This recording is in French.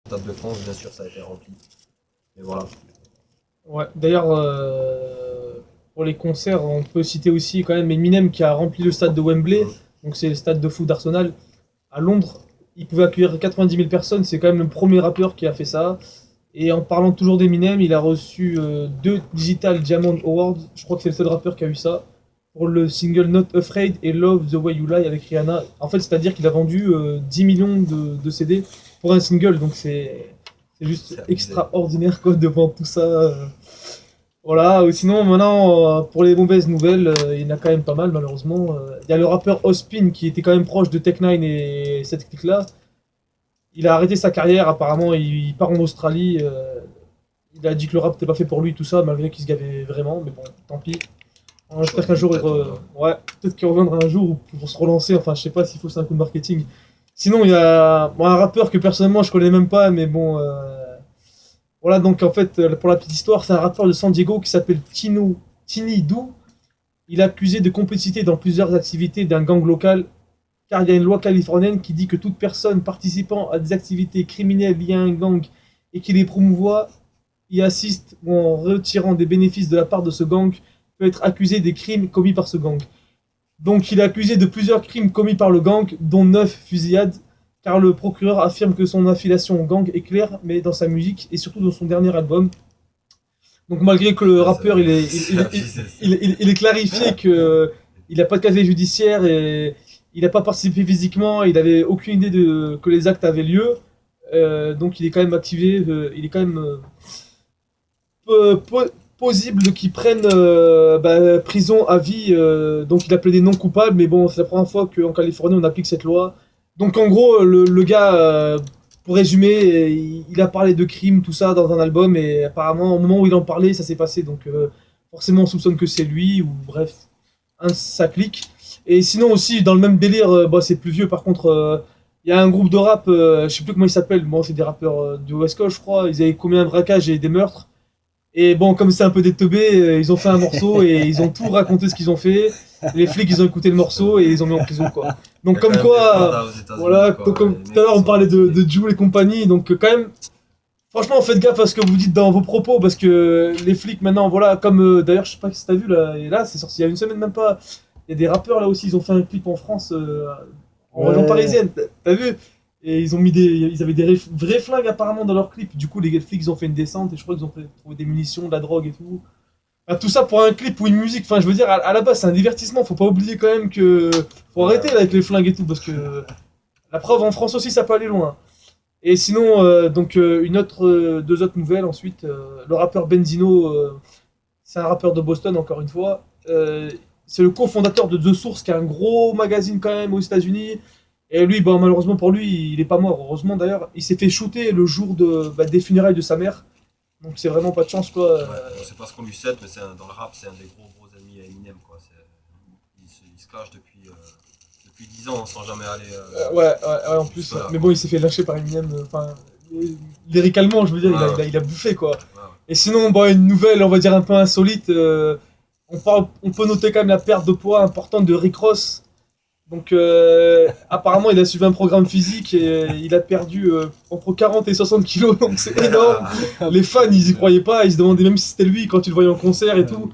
Stade de France, bien sûr, ça a été rempli. Et voilà. Ouais, d'ailleurs, pour les concerts, on peut citer aussi quand même Eminem qui a rempli le stade de Wembley, Mm. donc c'est le stade de foot d'Arsenal, à Londres. Il pouvait accueillir 90 000 personnes, c'est quand même le premier rappeur qui a fait ça. Et en parlant toujours d'Eminem, il a reçu 2 Digital Diamond Awards, je crois que c'est le seul rappeur qui a eu ça, pour le single Not Afraid et Love the Way You Lie avec Rihanna. En fait, c'est-à-dire qu'il a vendu 10 millions de CD pour un single, donc c'est juste C'est abusé. extraordinaire quoi, de vendre tout ça. Voilà, sinon maintenant, pour les mauvaises nouvelles, il y en a quand même pas mal malheureusement. Il y a le rappeur Ospin qui était quand même proche de Tech9 et cette clique-là. Il a arrêté sa carrière, apparemment il part en Australie. Il a dit que le rap n'était pas fait pour lui, tout ça, malgré qu'il se gavait vraiment, mais bon, tant pis. J'espère qu'un jour, ouais, peut-être qu'il reviendra un jour pour se relancer, enfin je sais pas s'il faut c'est un coup de marketing. Sinon il y a bon, un rappeur que personnellement je connais même pas, mais bon, voilà, donc en fait, pour la petite histoire, c'est un rappeur de San Diego qui s'appelle Tini Doo. Il est accusé de complicité dans plusieurs activités d'un gang local, car il y a une loi californienne qui dit que toute personne participant à des activités criminelles liées à un gang et qui les promouvoit, y assiste ou en retirant des bénéfices de la part de ce gang, peut être accusé des crimes commis par ce gang. Donc il est accusé de plusieurs crimes commis par le gang, dont 9 fusillades, car le procureur affirme que son affiliation au gang est claire, mais dans sa musique et surtout dans son dernier album. Donc malgré que le Ouais, rappeur c'est abusé, ça. il est clarifié que il n'a pas de casier judiciaire et il n'a pas participé physiquement, il n'avait aucune idée de que les actes avaient lieu, donc il est quand même activé, il est quand même possible qu'ils prennent prison à vie. Donc il a plaidé non coupable, mais bon, c'est la première fois qu'en Californie on applique cette loi. Donc en gros, le gars, pour résumer, il a parlé de crimes, tout ça dans un album, et apparemment au moment où il en parlait, ça s'est passé. Donc forcément on soupçonne que c'est lui, ou bref, ça clique. Et sinon aussi, dans le même délire, bah, c'est plus vieux par contre. Il y a un groupe de rap, je sais plus comment il s'appelle, bon, c'est des rappeurs du West Coast, je crois. Ils avaient commis un braquage et des meurtres. Et bon, comme c'est un peu des teubés, ils ont fait un morceau et ils ont tout raconté ce qu'ils ont fait. Les flics, ils ont écouté le morceau et ils ont mis en prison, quoi. Il y Donc, a quand comme même des quoi, fandas aux États-Unis, voilà, quoi. comme Les tout à mecs, l'heure, ils on sont parlait abusés. de Jul et compagnie. Donc, quand même, franchement, faites gaffe à ce que vous dites dans vos propos parce que les flics, maintenant, voilà, comme d'ailleurs, je sais pas si t'as vu là, et là, c'est sorti il y a une semaine, même pas. Il y a des rappeurs là aussi, ils ont fait un clip en France, en région Ouais. parisienne, t'as vu? Et ils avaient des vrais flingues apparemment dans leur clip. Du coup, les flics, ils ont fait une descente et je crois qu'ils ont trouvé des munitions, de la drogue et tout. Enfin, tout ça pour un clip ou une musique. Enfin, je veux dire, à la base, c'est un divertissement. Faut pas oublier quand même que faut Ouais, arrêter là, ouais. avec les flingues et tout parce que la preuve en France aussi, ça peut aller loin. Et sinon, donc deux autres nouvelles ensuite. Le rappeur Benzino, c'est un rappeur de Boston encore une fois. C'est le cofondateur de The Source, qui est un gros magazine quand même aux États-Unis. Et lui, bah, malheureusement pour lui, il est pas mort. Heureusement d'ailleurs, il s'est fait shooter le jour des funérailles de sa mère. Donc c'est vraiment pas de chance quoi. Ouais, bon, c'est pas ce qu'on lui cède, mais dans le rap, c'est un des gros amis à Eminem, quoi. Il se cache depuis 10 ans sans jamais aller Ouais, en plus. jusque-là, Mais quoi. bon, il s'est fait lâcher par Eminem. Enfin, lyricalement, je veux dire, Ouais, ouais. il a bouffé quoi. Ouais, ouais. Et sinon, bon, une nouvelle, on va dire un peu insolite. On peut noter quand même la perte de poids importante de Rick Ross. Donc, apparemment, il a suivi un programme physique et il a perdu entre 40 et 60 kilos, donc c'est énorme. Les fans, ils y croyaient pas, ils se demandaient même si c'était lui quand ils le voyaient en concert et tout.